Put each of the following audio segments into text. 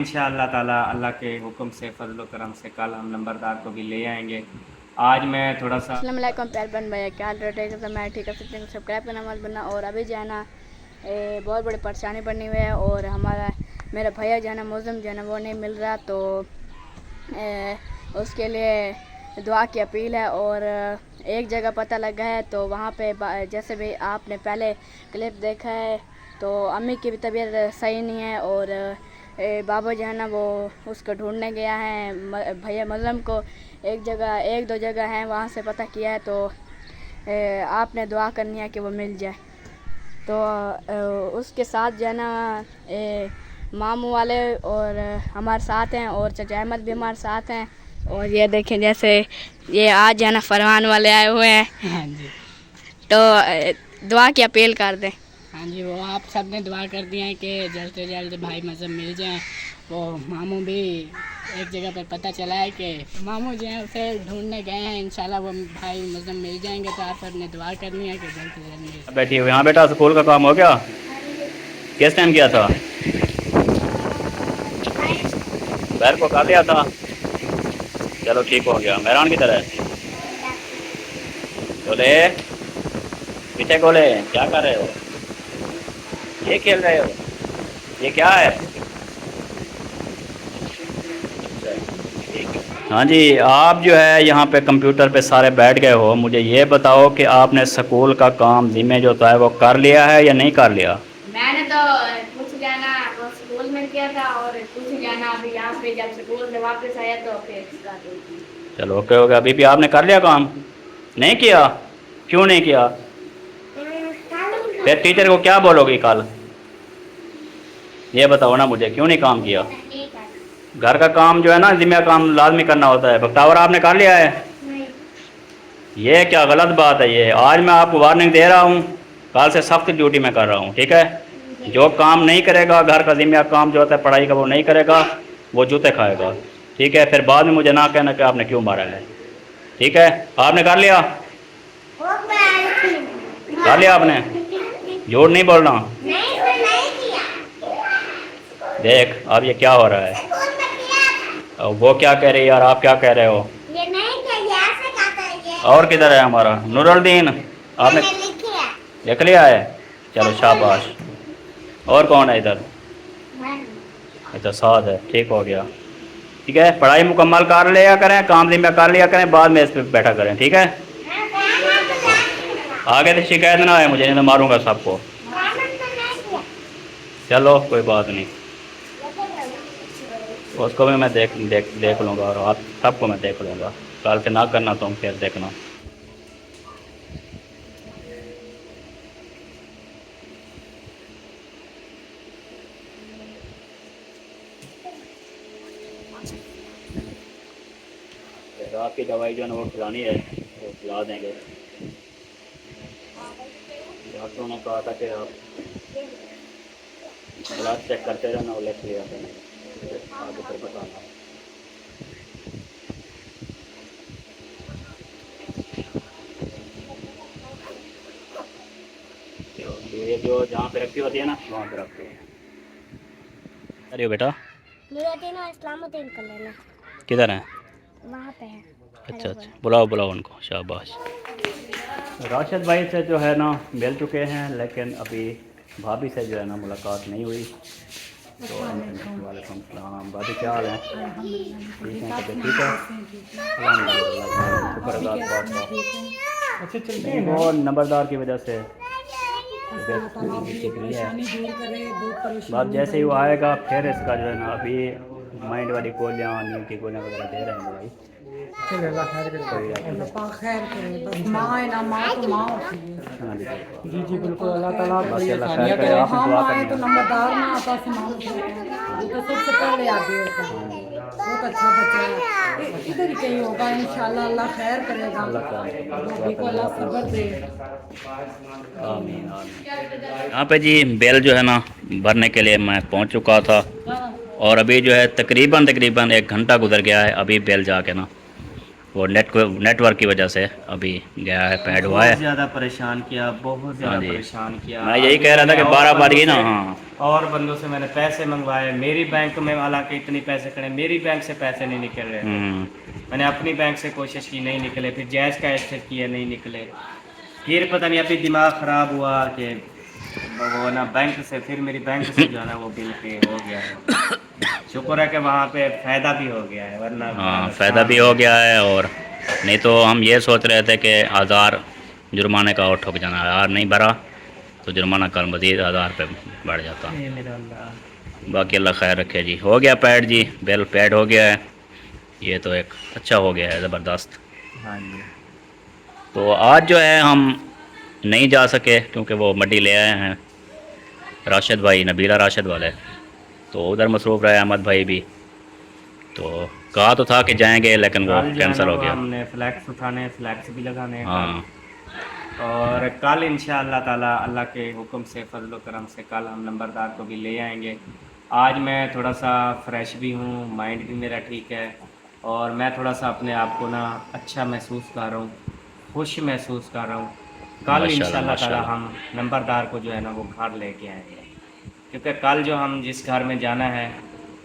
इंशाअल्लाह ताला अल्लाह के हुक्म से फजल करम से कल हम नंबरदार को भी ले आएंगे। आज मैं थोड़ा सा अस्सलाम वालेकुम प्यार बन भैया, क्या हाल है? तो मैं ठीक है, सब्सक्राइब करना मत भूलना। और अभी जो है ना बहुत बड़ी परेशानी बनी हुई है और मेरा भैया जो है ना मौसम जो है ना वो नहीं मिल रहा, तो उसके लिए दुआ की अपील है। और एक जगह पता लगा है, तो वहाँ पे जैसे भी आपने पहले क्लिप देखा है, तो अम्मी की भी तबीयत सही नहीं है और बाबा जो है ना वो उसको ढूंढने गया है भैया मजलम को। एक दो जगह हैं, वहाँ से पता किया है, तो आपने दुआ करनी है कि वो मिल जाए। तो उसके साथ जो है ना मामू वाले और हमारे साथ हैं और चाचा अहमद भी हमारे साथ हैं। और ये देखें, जैसे ये आज जो है ना फरमान वाले आए हुए हैं। हाँ जी। तो दुआ की अपील कर दें। हाँ जी, वो आप सब ने दुआ कर दिया है कि जल्द से जल्द भाई मजहब मिल जाएं। वो मामू भी एक जगह पर पता चला है कि मामू जो है उसे ढूंढने गए हैं। इंशाल्लाह वो भाई मजहब मिल जाएंगे, तो आप सब ने दुआ करनी है कि जल्द से जल्द मिल। बैठी हो यहाँ बेटा, स्कूल का काम हो गया? किस टाइम किया था? बैर को कर लिया था? चलो ठीक हो गया। मेहरान की तरह बोले, पीछे बोले, क्या कर रहे हो? ये खेल रहे हो? ये क्या है? हाँ जी, आप जो है यहाँ पे कंप्यूटर पे सारे बैठ गए हो। मुझे ये बताओ कि आपने स्कूल का काम जिम्मे जो था वो कर लिया है या नहीं कर लिया? मैंने तो कुछ जाना वो स्कूल में किया था और कुछ जाना अभी यहाँ पे जब स्कूल से वापस आया तो फिर चलो ओके हो गया। अभी भी आपने कर लिया काम? नहीं किया? क्यों नहीं किया? फिर टीचर को क्या बोलोगी कल? ये बताओ ना मुझे, क्यों नहीं काम किया? घर का काम जो है ना जिम्मे काम लाजमी करना होता है। बख्तावर आपने कर लिया है? ये क्या गलत बात है। ये आज मैं आपको वार्निंग दे रहा हूँ, कल से सख्त ड्यूटी में कर रहा हूँ, ठीक है? जो काम नहीं करेगा, घर का जिम्मे काम जो होता है पढ़ाई का, वो नहीं करेगा, वो जूते खाएगा, ठीक है? फिर बाद में मुझे ना कहना कि आपने क्यों मारा है, ठीक है? आपने कर लिया? कर लिया आपने? झूठ नहीं बोलना। देख अब ये क्या हो रहा है। और वो क्या कह रही है और आप क्या कह रहे हो? और किधर है हमारा नूरुद्दीन? आपने लिख लिया है? चलो शाबाश। और कौन है इधर? अच्छा साथ है, ठीक हो गया, ठीक है? पढ़ाई मुकम्मल कर लिया करें, काम जिम्मे कर लिया करें, बाद में इस पर बैठा करें, ठीक है? आगे से शिकायत ना आए मुझे, नहीं तो मारूंगा सबको। चलो कोई बात नहीं, उसको भी मैं देख लूँगा और आप सबको मैं देख लूँगा। कल से ना करना तुम, फिर देखना। रात की दवाई जो है ना वो खिलानी है, वो खिला देंगे। डॉक्टरों ने कहा था कि आप ब्लड चेक करते रहना, वो लिख लिया था, आगे फिर बताना। ये जो जहाँ पे रखी होती है ना, वहाँ पे रखते हैं। अरे बेटा इस्लामुद्दीन कर लेना। किधर है? वहाँ पे है। अच्छा अच्छा, बुलाओ उनको, शाबाश। राशिद भाई से जो है ना मिल चुके हैं, लेकिन अभी भाभी से जो है ना मुलाकात नहीं हुई। तो वालेकुम सलाम। भाभी क्या हाल है? ठीक है, तबीयत ठीक है? शुक्र अल्लाह का। नहीं वो नंबरदार की वजह से बात जैसे ही वो आएगा फिर इसका जो है ना, अभी माइंड वाली गोलियाँ, नींद की गोलियाँ वगैरह दे रहे हैं भाई। जी जी बिल्कुल, अल्लाह ताला आपको ये बस आसानियाँ अल्लाह खैर करे, करे। आपने दुआ करनी तो है। नंबरदार ना आता से मालूम वो तो सबसे पहले आगे होता है। बहुत अच्छा बच्चा है, इधर ही कहीं होगा इंशाल्लाह। अल्लाह खैर करेगा, रोटी को अल्लाह सब्र दे। आमीन आमीन। यहाँ पे जी बिल जो है ना भरने के लिए मैं पहुँच चुका था और अभी जो है तकरीबन 1 घंटा गुजर गया है। अभी बिल जाके ना وہ نیٹورک کی وجہ سے ابھی گیا ہے، پیڈ ہوا ہے. بہت زیادہ پریشان کیا، بہت زیادہ ہاں جی. پریشان کیا. میں یہی کہہ رہا تھا کہ 12 یہ نا. ہاں اور بندوں سے میں نے پیسے منگوائے، میری بینک میں حالانکہ اتنی پیسے کھڑے، میری بینک سے پیسے نہیں نکل رہے تھے. میں نے اپنی بینک سے کوشش کی، نہیں نکلے. پھر جائز کا ایکسس کیا، نہیں نکلے. پھر پتہ نہیں ابھی دماغ خراب ہوا کہ وہ نا بینک سے، پھر میری بینک سے جو ہے نا وہ بل پے ہو گیا ہے. شکر ہے کہ وہاں پہ فائدہ بھی ہو گیا ہے، ورنہ ہاں فائدہ بھی ہو گیا ہے. اور نہیں تو ہم یہ سوچ رہے تھے کہ 1000 جرمانے کا اور ٹھک جانا، یار نہیں بھرا تو جرمانہ کل مزید 1000 پہ بڑھ جاتا. باقی اللہ خیر رکھے جی. ہو گیا پیڈ جی، بل پیڈ ہو گیا ہے. یہ تو ایک اچھا ہو گیا ہے، زبردست. ہاں جی. تو آج جو ہے ہم نہیں جا سکے کیونکہ وہ مڈی لے آئے ہیں راشد بھائی، نبیلہ راشد والے، تو ادھر مصروف رہے احمد بھائی بھی. تو کہا تو تھا کہ جائیں گے لیکن وہ کل جو ہے کینسل نا ہو وہ گیا. ہم نے فلیکس اٹھانے ہیں، فلیکس بھی لگانے ہیں ہاں اور کل انشاءاللہ تعالی اللہ کے حکم سے، فضل و کرم سے کل ہم نمبردار کو بھی لے آئیں گے. آج میں تھوڑا سا فریش بھی ہوں، مائنڈ بھی میرا ٹھیک ہے اور میں تھوڑا سا اپنے آپ کو نا اچھا محسوس کر رہا ہوں، خوش محسوس کر رہا ہوں. کل ماشاء اللہ انشاءاللہ ماشاء تعالی اللہ. ہم نمبردار کو جو ہے نا وہ گھر لے کے آئیں گے، کیونکہ کل جو ہم جس گھر میں جانا ہے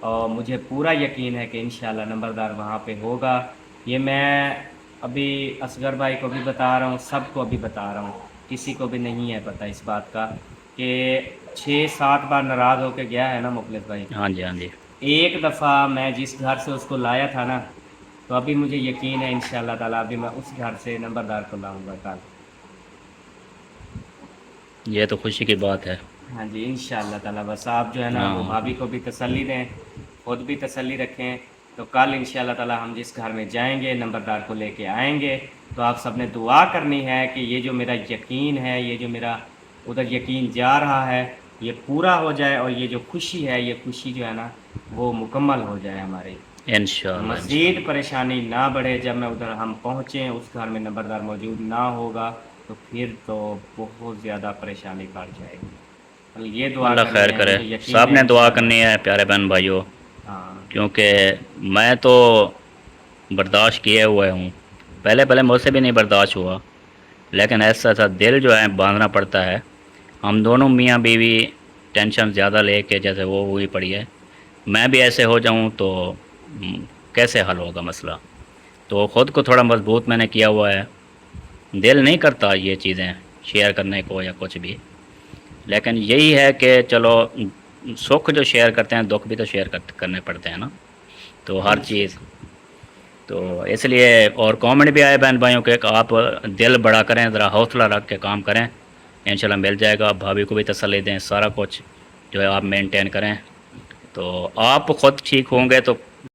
اور مجھے پورا یقین ہے کہ انشاءاللہ نمبردار وہاں پہ ہوگا. یہ میں ابھی اصغر بھائی کو بھی بتا رہا ہوں، سب کو بھی بتا رہا ہوں، کسی کو بھی نہیں ہے پتہ اس بات کا کہ 6-7 بار ناراض ہو کے گیا ہے نا مخلص بھائی. ہاں جی ہاں جی. ایک دفعہ میں جس گھر سے اس کو لایا تھا نا، تو ابھی مجھے یقین ہے انشاءاللہ تعالیٰ ابھی میں اس گھر سے نمبردار کو لاؤں گا کل. یہ تو خوشی کی بات ہے. ہاں جی انشاءاللہ تعالیٰ. بس آپ جو ہے نا وہ ہاں بھابھی کو بھی تسلی دیں، خود بھی تسلی رکھیں. تو کل انشاءاللہ تعالیٰ ہم جس گھر میں جائیں گے نمبردار کو لے کے آئیں گے. تو آپ سب نے دعا کرنی ہے کہ یہ جو میرا یقین ہے، یہ جو میرا ادھر یقین جا رہا ہے، یہ پورا ہو جائے اور یہ جو خوشی ہے، یہ خوشی جو ہے نا وہ مکمل ہو جائے ہماری. انشاءاللہ. مزید پریشانی نہ بڑھے. جب میں ادھر ہم پہنچیں اس گھر میں نمبردار موجود نہ ہوگا تو پھر تو بہت زیادہ پریشانی بڑھ جائے گی. یہ دعا اللہ کرنی خیر ہے، کرے. مجھے یقین سب ہے نے دعا انشاءاللہ. کرنی ہے پیارے بہن بھائیوں، ہاں کیونکہ میں تو برداشت کیے ہوئے ہوں. پہلے مجھ سے بھی نہیں برداشت ہوا، لیکن ایسا دل جو ہے باندھنا پڑتا ہے. ہم دونوں میاں بیوی ٹینشن زیادہ لے کے جیسے وہ ہوئی پڑی ہے، میں بھی ایسے ہو جاؤں تو کیسے حل ہوگا مسئلہ. تو خود کو تھوڑا مضبوط میں نے کیا ہوا ہے. دل نہیں کرتا یہ چیزیں شیئر کرنے کو یا کچھ بھی، لیکن یہی ہے کہ چلو سکھ جو شیئر کرتے ہیں دکھ بھی تو شیئر کرنے پڑتے ہیں نا. تو ہر چیز تو اس لیے اور کامنٹ بھی آئے بہن بھائیوں کے کہ آپ دل بڑا کریں، ذرا حوصلہ رکھ کے کام کریں، انشاءاللہ مل جائے گا. بھابھی کو بھی تسلی دیں، سارا کچھ جو ہے آپ مینٹین کریں. تو آپ خود ٹھیک ہوں گے تو